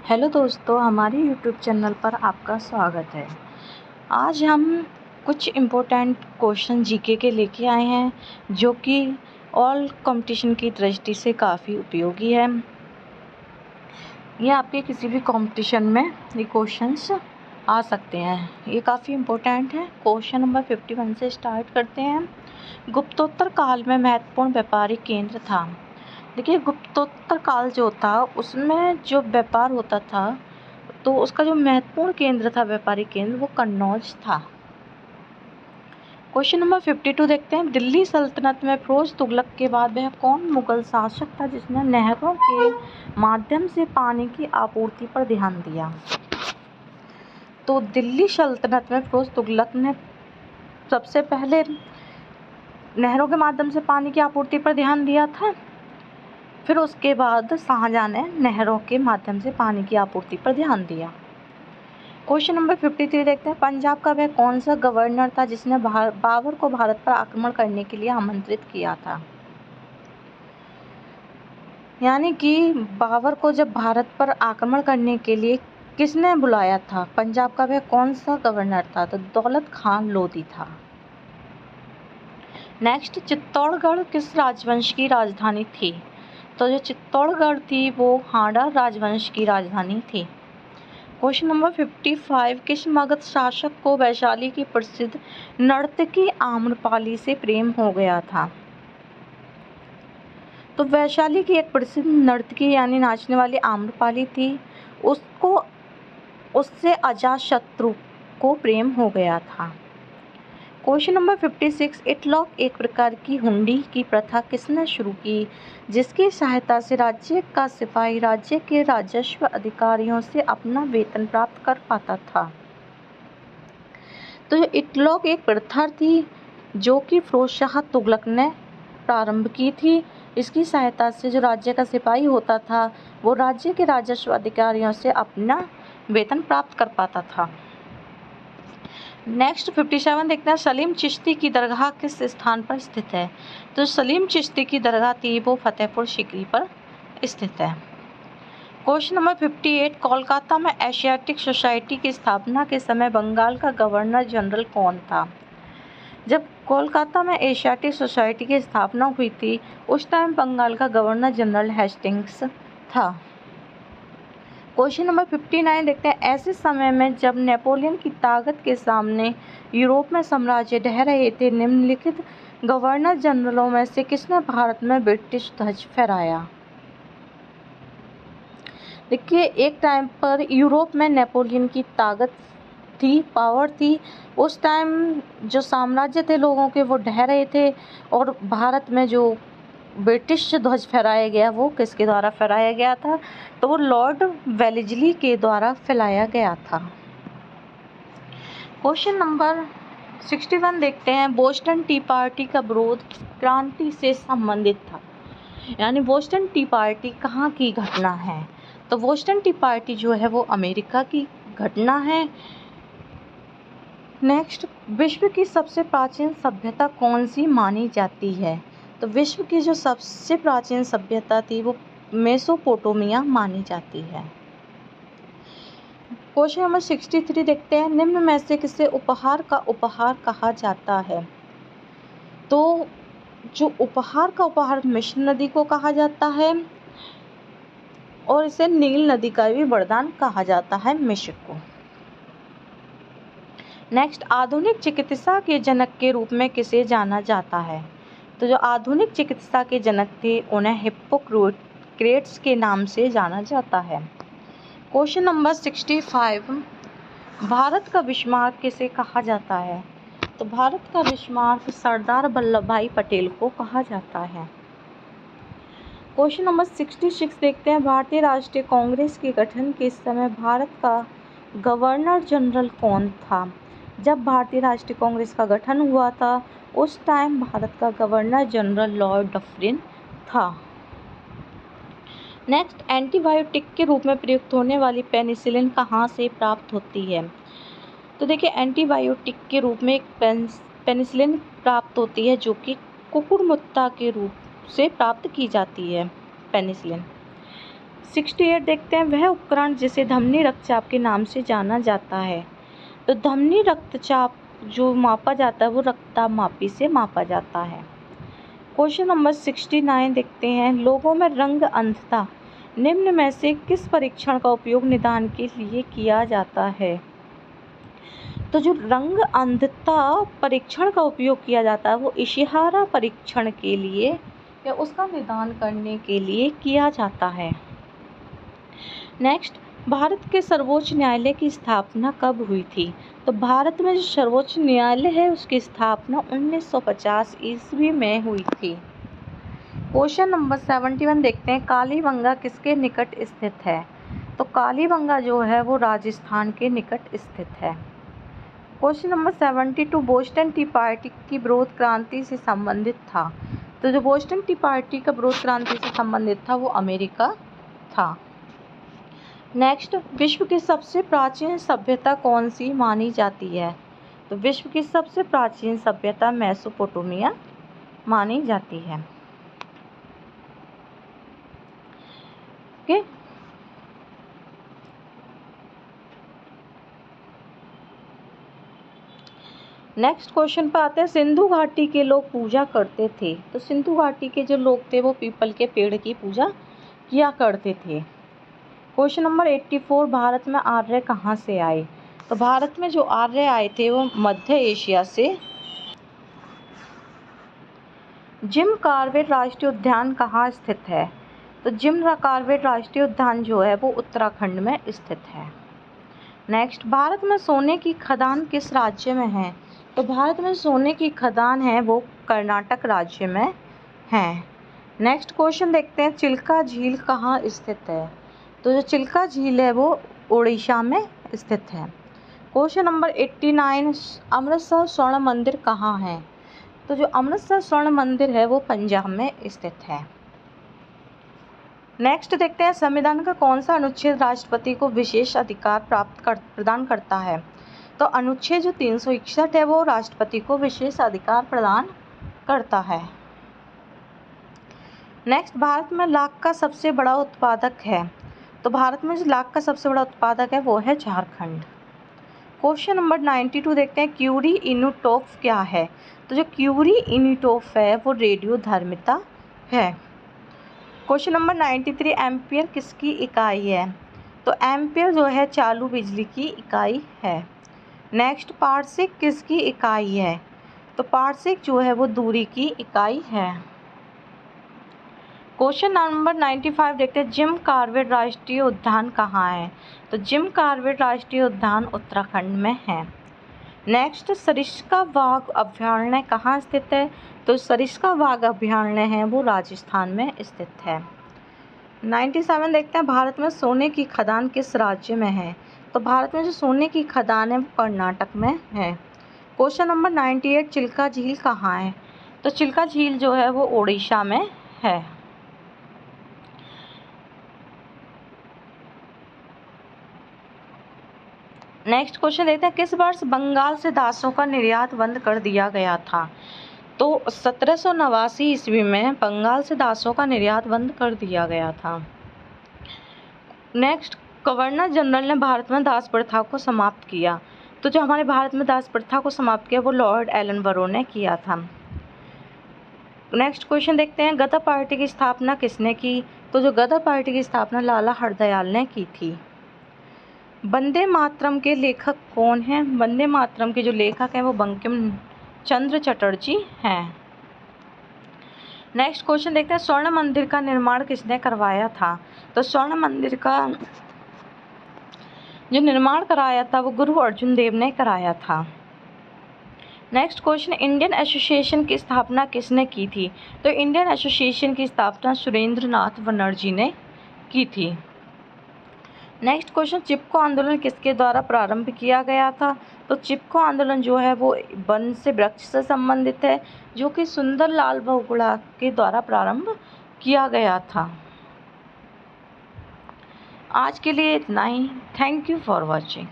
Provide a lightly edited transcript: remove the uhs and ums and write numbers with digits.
Hello दोस्तों, हमारे YouTube channel पर आपका स्वागत है। आज हम कुछ इम्पोर्टेंट क्वेश्चन जीके के लेके आए हैं जो कि ऑल कंपटीशन की दृष्टि से काफ़ी उपयोगी है। ये आपके किसी भी कंपटीशन में ये क्वेश्चंस आ सकते हैं। ये काफ़ी इम्पोर्टेंट है। क्वेश्चन नंबर 51 से स्टार्ट करते हैं। गुप्तोत्तर काल में महत्वपूर्ण व्यापारिक केंद्र था। देखिए, गुप्तोत्तर काल जो था उसमें जो व्यापार होता था तो उसका जो महत्वपूर्ण केंद्र था, व्यापारिक केंद्र, वो कन्नौज था। क्वेश्चन नंबर 52 देखते हैं। दिल्ली सल्तनत में फिरोज तुगलक के बाद वह कौन मुगल शासक था जिसने नहरों के माध्यम से पानी की आपूर्ति पर ध्यान दिया? तो दिल्ली सल्तनत में फिरोज तुगलक ने सबसे पहले नहरों के माध्यम से पानी की आपूर्ति पर ध्यान दिया था। फिर उसके बाद शाहजहां ने नहरों के माध्यम से पानी की आपूर्ति पर ध्यान दिया। क्वेश्चन नंबर 53 देखते हैं। पंजाब का वह कौन सा गवर्नर था जिसने बाबर को भारत पर आक्रमण करने के लिए आमंत्रित किया था? यानी कि बाबर को जब भारत पर आक्रमण करने के लिए किसने बुलाया था? पंजाब का वह कौन सा गवर्नर था? तो दौलत खान लोधी था। नेक्स्ट, चित्तौड़गढ़ किस राजवंश की राजधानी थी? तो जो चित्तौड़गढ़ थी वो हांडा राजवंश की राजधानी थी। Question number 55। किस मगध शासक को वैशाली की प्रसिद्ध नर्तकी आम्रपाली से प्रेम हो गया था? तो वैशाली की एक प्रसिद्ध नर्तकी यानी नाचने वाली आम्रपाली थी, उससे अजातशत्रु को प्रेम हो गया था। Question number 56। इटलॉक एक प्रकार की हुंडी की प्रथा किसने शुरू की जिसकी सहायता से राज्य का सिपाही राज्य के राजस्व अधिकारियों से अपना वेतन प्राप्त कर पाता था? तो ये इटलॉक एक प्रथा थी जो कि फिरोज शाह तुगलक ने प्रारंभ की थी। इसकी सहायता से जो राज्य का सिपाही होता था वो राज्य के राजस्व अधिकारियों से अपना वेतन प्राप्त कर पाता था। नेक्स्ट 57 देखते हैं। सलीम चिश्ती की दरगाह किस स्थान पर स्थित है? तो सलीम चिश्ती की दरगाह थी वो फतेहपुर सीकरी पर स्थित है। Question number 58। कोलकाता में एशियाटिक सोसाइटी की स्थापना के समय बंगाल का गवर्नर जनरल कौन था? जब कोलकाता में एशियाटिक सोसाइटी की स्थापना हुई थी उस टाइम बंगाल का गवर्नर जनरल हेस्टिंग्स था। क्वेश्चन नंबर 59 देखते हैं। ऐसे समय में जब नेपोलियन की ताकत के सामने यूरोप में साम्राज्य ढह रहे थे, निम्नलिखित गवर्नर जनरलों में से किसने भारत में ब्रिटिश ध्वज फहराया? देखिए, एक टाइम पर यूरोप में नेपोलियन की ताकत थी, पावर थी। उस टाइम जो साम्राज्य थे लोगों के वो ढह रहे थे और भारत में जो ब्रिटिश ध्वज फहराया गया वो किसके द्वारा फहराया गया था? तो वो लॉर्ड वेलेस्ली के द्वारा फैलाया गया था। क्वेश्चन नंबर 61 देखते हैं। बोस्टन टी पार्टी का विरोध क्रांति से संबंधित था, यानी बोस्टन टी पार्टी कहाँ की घटना है? तो बोस्टन टी पार्टी जो है वो अमेरिका की घटना है। नेक्स्ट, विश्व की सबसे प्राचीन सभ्यता कौन सी मानी जाती है? तो विश्व की जो सबसे प्राचीन सभ्यता थी वो मेसोपोटामिया मानी जाती है। क्वेश्चन नंबर 63 देखते हैं। निम्न में से किसे उपहार का उपहार कहा जाता है? तो जो उपहार का उपहार मिस्र नदी को कहा जाता है और इसे नील नदी का भी वरदान कहा जाता है मिस्र को। नेक्स्ट, आधुनिक चिकित्सा के जनक के रूप में किसे जाना जाता है? तो जो आधुनिक चिकित्सा के जनक थे उन्हें हिप्पोक्रेट्स के नाम से जाना जाता है। Question number 65। भारत का बिस्मार्क किसे कहा जाता है? तो भारत का बिस्मार्क सरदार वल्लभ भाई पटेल को कहा जाता है। क्वेश्चन नंबर 66 देखते हैं। भारतीय राष्ट्रीय कांग्रेस के गठन के समय भारत का गवर्नर जनरल कौन था? जब भारतीय राष्ट्रीय कांग्रेस का गठन हुआ था उस टाइम भारत का गवर्नर जनरल लॉर्ड डफरिन था। नेक्स्ट, एंटीबायोटिक के रूप में प्रयुक्त होने वाली पेनिसिलिन कहाँ से प्राप्त होती है? तो देखिए, एंटीबायोटिक के रूप में एक पेनिसिलिन प्राप्त होती है जो कि कुकुरमुत्ता के रूप से प्राप्त की जाती है। पेनिसिलिन 68 देखते हैं, वह उपकरण जिसे धमनी रक्तचाप के नाम से जाना जाता है। तो धमनी रक्तचाप जो मापा जाता है वो रक्तचाप मापी से मापा जाता है। क्वेश्चन नंबर 69 देखते हैं, लोगों में रंग अंधता निम्न में से किस परीक्षण का उपयोग निदान के लिए किया जाता है। तो जो रंग अंधता परीक्षण का उपयोग किया जाता है वो इशिहारा परीक्षण के लिए या उसका निदान करने के लिए किया जाता है। नेक्स्ट, भारत के सर्वोच्च न्यायालय की स्थापना कब हुई थी। तो भारत में जो सर्वोच्च न्यायालय है उसकी स्थापना 1950 ईस्वी में हुई थी। क्वेश्चन नंबर 71 देखते हैं, कालीबंगा किसके निकट स्थित है। तो कालीबंगा जो है वो राजस्थान के निकट स्थित है। Question number 72, Boston T party की विरोध क्रांति से संबंधित था। तो जो बोस्टन टी पार्टी का विरोध क्रांति से संबंधित था वो अमेरिका था। नेक्स्ट, विश्व की सबसे प्राचीन सभ्यता कौन सी मानी जाती है। तो विश्व की सबसे प्राचीन सभ्यता मेसोपोटामिया मानी जाती है। ओके, नेक्स्ट क्वेश्चन पे आते हैं, सिंधु घाटी के लोग पूजा करते थे। तो सिंधु घाटी के जो लोग थे वो पीपल के पेड़ की पूजा किया करते थे। क्वेश्चन नंबर 84, भारत में आर्य कहाँ से आए। तो भारत में जो आर्य आए थे वो मध्य एशिया से। जिम कॉर्बेट राष्ट्रीय उद्यान कहाँ स्थित है। तो जिम कॉर्बेट राष्ट्रीय उद्यान जो है वो उत्तराखंड में स्थित है। नेक्स्ट, भारत में सोने की खदान किस राज्य में है। तो भारत में सोने की खदान है वो कर्नाटक राज्य में है। नेक्स्ट क्वेश्चन देखते हैं, चिल्का झील कहाँ स्थित है। तो जो चिल्का झील है वो उड़ीसा में स्थित है। क्वेश्चन नंबर 89, अमृतसर स्वर्ण मंदिर कहाँ है। तो जो अमृतसर स्वर्ण मंदिर है वो पंजाब में स्थित है। नेक्स्ट देखते हैं, संविधान का कौन सा अनुच्छेद राष्ट्रपति को विशेष अधिकार प्रदान करता है। तो अनुच्छेद जो 361 है वो राष्ट्रपति को विशेष अधिकार प्रदान करता है। नेक्स्ट, भारत में लाख का सबसे बड़ा उत्पादक है। तो भारत में जो लाख का सबसे बड़ा उत्पादक है वो है झारखंड। क्वेश्चन नंबर 92 देखते हैं, क्यूरी इनोटोप क्या है। तो जो क्यूरी इनोटोप है वो रेडियोधर्मिता है। क्वेश्चन नंबर 93, एम्पियर किसकी इकाई है। तो एम्पियर जो है चालू बिजली की इकाई है। नेक्स्ट, पारसेक किसकी इकाई है। तो पारसेक जो है वो दूरी की इकाई है। क्वेश्चन नंबर 95 देखते हैं, जिम कॉर्बेट राष्ट्रीय उद्यान कहाँ है। तो जिम कॉर्बेट राष्ट्रीय उद्यान उत्तराखंड में है। नेक्स्ट, सरिस्का बाघ अभयारण्य कहाँ स्थित है। तो सरिस्का बाघ अभयारण्य है वो राजस्थान में स्थित है। 97 देखते हैं, भारत में सोने की खदान किस राज्य में है। तो भारत में जो सोने की खदान है वो कर्नाटक में है। क्वेश्चन नंबर 98, चिल्का झील कहाँ है। तो चिल्का झील जो है वो उड़ीसा में है। नेक्स्ट क्वेश्चन देखते हैं, किस वर्ष बंगाल से दासों का निर्यात बंद कर दिया गया था। तो 1789 ईस्वी में बंगाल से दासों का निर्यात बंद कर दिया गया था। नेक्स्ट, गवर्नर जनरल ने भारत में दास प्रथा को समाप्त किया। तो जो हमारे भारत में दास प्रथा को समाप्त किया वो लॉर्ड एलनबरो ने किया था। नेक्स्ट क्वेश्चन देखते हैं, गदर पार्टी की स्थापना किसने की। तो जो गदर पार्टी की स्थापना लाला हरदयाल ने की थी। वंदे मातरम के लेखक कौन हैं। वंदे मातरम के जो लेखक हैं वो बंकिम चंद्र चटर्जी हैं। नेक्स्ट क्वेश्चन देखते हैं, स्वर्ण मंदिर का निर्माण किसने करवाया था। तो स्वर्ण मंदिर का जो निर्माण कराया था वो गुरु अर्जुन देव ने कराया था। नेक्स्ट क्वेश्चन, इंडियन एसोसिएशन की स्थापना किसने की थी। तो इंडियन एसोसिएशन की स्थापना सुरेंद्र नाथ बनर्जी ने की थी। नेक्स्ट क्वेश्चन, चिपको आंदोलन किसके द्वारा प्रारंभ किया गया था। तो चिपको आंदोलन जो है वो वन से वृक्ष से संबंधित है जो कि सुंदरलाल बहुगुणा के द्वारा प्रारंभ किया गया था। आज के लिए इतना ही। Thank you for watching.